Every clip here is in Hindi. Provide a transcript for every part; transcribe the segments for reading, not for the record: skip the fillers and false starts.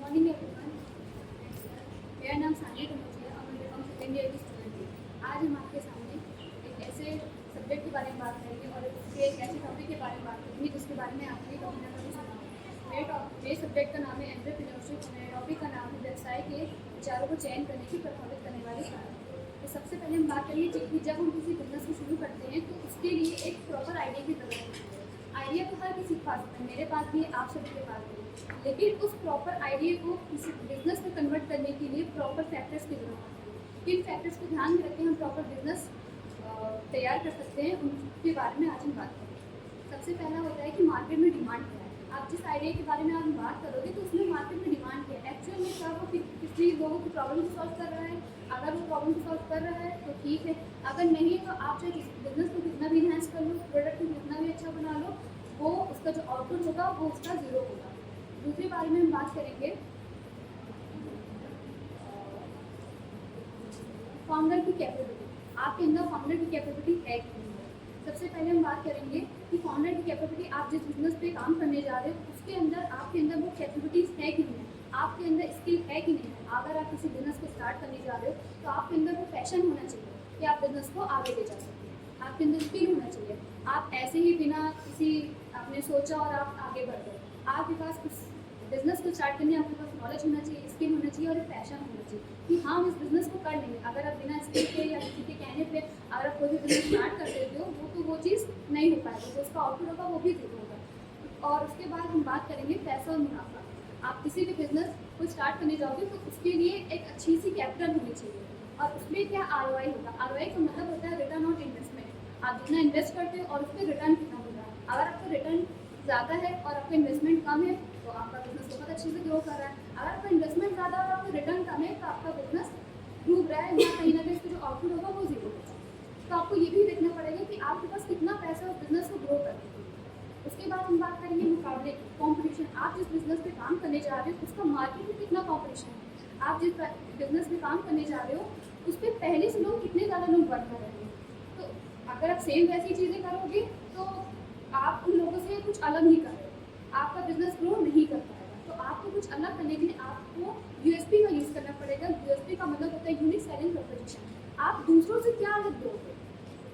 Morning everyone. मेरा नाम सानिया कनौजिया और मैं बीकॉम सेकेंड ईयर की स्टूडेंट हूँ। आज हम आपके सामने एक ऐसे सब्जेक्ट के बारे में बात करेंगे और एक ऐसे टॉपिक के बारे में बात करेंगे जिसके बारे में आपने कभी ना कभी सुना होगा। मेरे सब्जेक्ट का नाम है एंटरप्रेन्योरशिप और मेरे टॉपिक का नाम है व्यवसाय के विचारों को चयन करने की प्रभावित करने वाली कारण। तो सबसे पहले हम बात करेंगे कि जब हम किसी बिजनेस को शुरू करते हैं तो उसके लिए एक प्रॉपर आइडिया की जरूरत होती है। आइडिया तो हर किसी के पास है, मेरे पास भी है, आप सभी के पास भी है, लेकिन उस प्रॉपर आइडिया को किसी बिजनेस में कन्वर्ट करने के लिए प्रॉपर फैक्टर्स की जरूरत होती है। किन फैक्टर्स को ध्यान में रख के हम प्रॉपर बिजनेस तैयार कर सकते हैं, उनके बारे में आज हम बात करेंगे। सबसे पहला होता है कि मार्केट में डिमांड क्या है। आप जिस आइडिया के बारे में आप बात करोगे तो उसमें मार्केट में डिमांड क्या है, एक्चुअल में क्या वो किसी लोगों की प्रॉब्लम को सॉल्व कर रहा है। अगर वो प्रॉब्लम को सॉल्व कर रहा है तो ठीक है, अगर नहीं तो आप चाहे बिजनेस को कितना भी इन्हांस कर लो, प्रोडक्ट को कितना भी अच्छा बना लो, वो उसका जो आउटपुट होगा वो उसका जीरो होगा। दूसरे बारे में हम बात करेंगे फाउंडर की कैपेबिलिटी। आपके अंदर फाउंडर की कैपेबिलिटी है कि नहीं है। सबसे पहले हम बात करेंगे कि फाउंडर की कैपेबिलिटी, आप जिस बिजनेस पे काम करने जा रहे हो उसके अंदर आपके अंदर वो कैपेबिलिटीज है कि नहीं है, आपके अंदर स्किल है कि नहीं है। अगर आप किसी बिजनेस को स्टार्ट करने जा रहे हो तो आपके अंदर वो पैशन होना चाहिए कि आप बिजनेस को आगे ले जा सकते हैं। आपके अंदर स्किल होना चाहिए। आप ऐसे ही बिना किसी आपने सोचा और आप आगे बढ़ गए। आपके पास उस बिजनेस को स्टार्ट करने आपके पास नॉलेज होना चाहिए, स्किल होना चाहिए और एक पैशन होना चाहिए कि हाँ हम इस बिजनेस को कर लेंगे। अगर आप बिना स्किल के या किसी के कहने पे अगर आप कोई भी बिजनेस स्टार्ट कर देते हो वो तो वो चीज़ नहीं हो पाएगा, तो उसका आउटपुट होगा वो भी जीरो होगा। और उसके बाद हम बात करेंगे पैसा और मुनाफा। आप किसी भी बिजनेस को स्टार्ट करने जाओगे तो उसके लिए एक अच्छी सी कैपिटल होनी चाहिए और उसमें क्या ROI होगा। ROI का मतलब होता है रिटर्न ऑन इन्वेस्टमेंट। आप जितना इन्वेस्ट करते हो और उस पर रिटर्न कितना होगा। अगर आपका रिटर्न ज़्यादा है और आपका इन्वेस्टमेंट कम है तो आपका बिजनेस बहुत अच्छे से ग्रो कर रहा है। अगर आपका इन्वेस्टमेंट ज़्यादा और आपका रिटर्न कम है तो आपका बिजनेस डूब रहा है या कहीं ना कहीं इसका जो आउटपुट होगा वो जीरो होगा। तो आपको ये भी देखना पड़ेगा कि आपके पास कितना पैसा उस बिजनेस को ग्रो करने के लिए। उसके बाद हम बात करेंगे मुकाबले की, कॉम्पिटिशन। आप जिस बिजनेस पे काम करने जा रहे हो उसका मार्केट में कितना कॉम्पिटिशन है। आप जिस बिजनेस पे काम करने जा रहे हो उस पर पहले से लोग कितने ज़्यादा लोग वर्क कर रहे हैं। तो अगर आप सेम वैसी चीज़ें करोगे तो आप उन लोगों से कुछ अलग नहीं कर रहे, आपका बिजनेस ग्रो नहीं कर पाएगा। तो आपको कुछ अलग करने के लिए आपको USP का यूज़ करना पड़ेगा। USP का मतलब होता है यूनिक सेलिंग प्रोपोजिशन। आप दूसरों से क्या अलग दोगे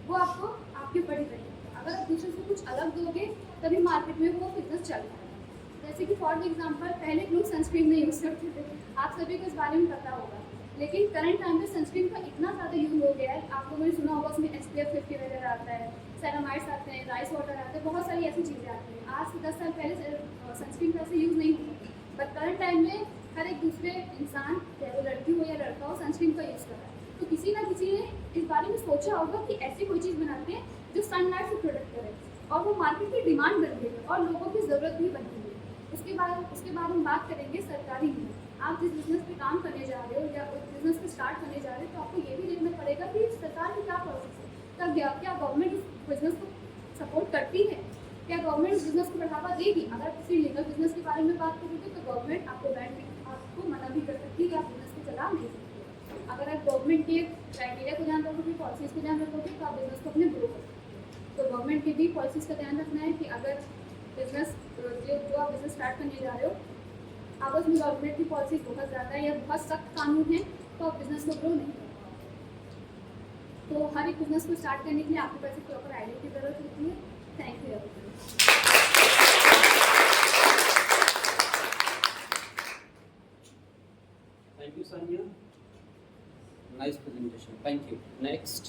वो आपको आपके ऊपर डिपेंड है। अगर आप दूसरों से कुछ अलग दोगे तभी मार्केट में वो बिजनेस चल पाएगा। जैसे कि फॉर एग्जाम्पल पहले लोग सनस्क्रीन नहीं यूज़ करते थे, आप सभी को इस बारे में पता होगा, लेकिन करंट टाइम में सनस्क्रीन का इतना ज़्यादा यूज़ हो गया है। आप लोगों ने सुना होगा उसमें SPF 50 वगैरह आता है, सेरामाइड्स आते हैं, राइस वाटर आते हैं, बहुत सारी ऐसी चीज़ें आती हैं। आज से 10 साल पहले सनस्क्रीन का ऐसे यूज़ नहीं होता, बट करंट टाइम में हर एक दूसरे इंसान, चाहे वो लड़की हो या लड़का हो, सनस्क्रीन का यूज़ कर रहा है। तो किसी ना किसी ने इस बारे में सोचा होगा कि ऐसी कोई चीज़ बनाते हैं जो सनलाइट से प्रोटेक्ट करे और वो मार्केट की डिमांड बन गई है और लोगों की ज़रूरत भी बन गई है। उसके बाद हम बात करेंगे सरकारी नीति। आप जिस बिजनेस पे काम करने जा रहे हो या उस बिजनेस को स्टार्ट करने जा रहे हो तो आपको ये भी देखना पड़ेगा कि सरकार की क्या प्रोसेस है। क्या गवर्नमेंट इस बिजनेस को सपोर्ट करती है, क्या गवर्नमेंट इस बिजनेस को बढ़ावा देगी। अगर किसी लीगल बिजनेस के बारे में बात करोगे तो गवर्नमेंट आपको मना भी कर सकती है कि आप बिजनेस को चला नहीं सकते। अगर आप गवर्नमेंट के क्राइटेरिया को ध्यान रखोगे, पॉलिसीज को ध्यान रखोगे तो आप बिजनेस को अपने ग्रो करोगे। तो गवर्नमेंट की भी पॉलिसीज़ का ध्यान रखना है कि अगर बिजनेस जो आप बिजनेस स्टार्ट करने जा रहे हो अगर उसमें गवर्नमेंट की पॉलिसी बहुत ज़्यादा है या बहुत सख्त कानून है तो आप बिजनेस को ग्रो नहीं कर पाओगे। तो हर एक बिजनेस को स्टार्ट करने के लिए आपके पास एक प्रॉपर आइडिया की ज़रूरत होती है। Thank you everyone. Thank you, Sanya. Nice presentation. Thank you. Next.